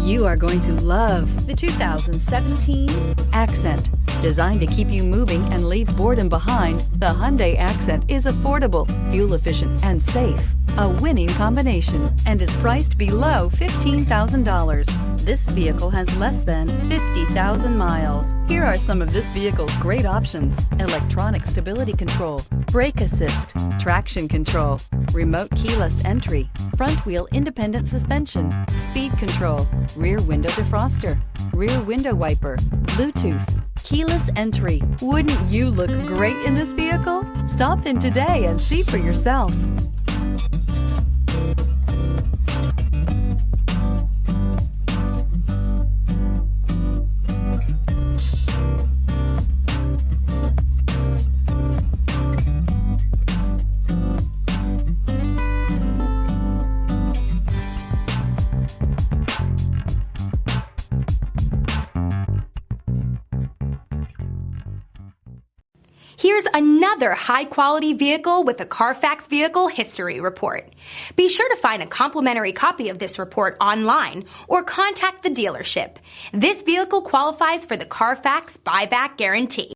You are going to love the 2017 Accent. Designed to keep you moving and leave boredom behind, the Hyundai Accent is affordable, fuel-efficient, and safe. A winning combination and is priced below $15,000. This vehicle has less than 50,000 miles. Here are some of this vehicle's great options: electronic stability control, brake assist, traction control, remote keyless entry, front wheel independent suspension, speed control, rear window defroster, rear window wiper, Bluetooth, keyless entry. Wouldn't you look great in this vehicle? Stop in today and see for yourself. Here's another high-quality vehicle with a CARFAX Vehicle History Report. Be sure to find a complimentary copy of this report online or contact the dealership. This vehicle qualifies for the CARFAX Buyback Guarantee.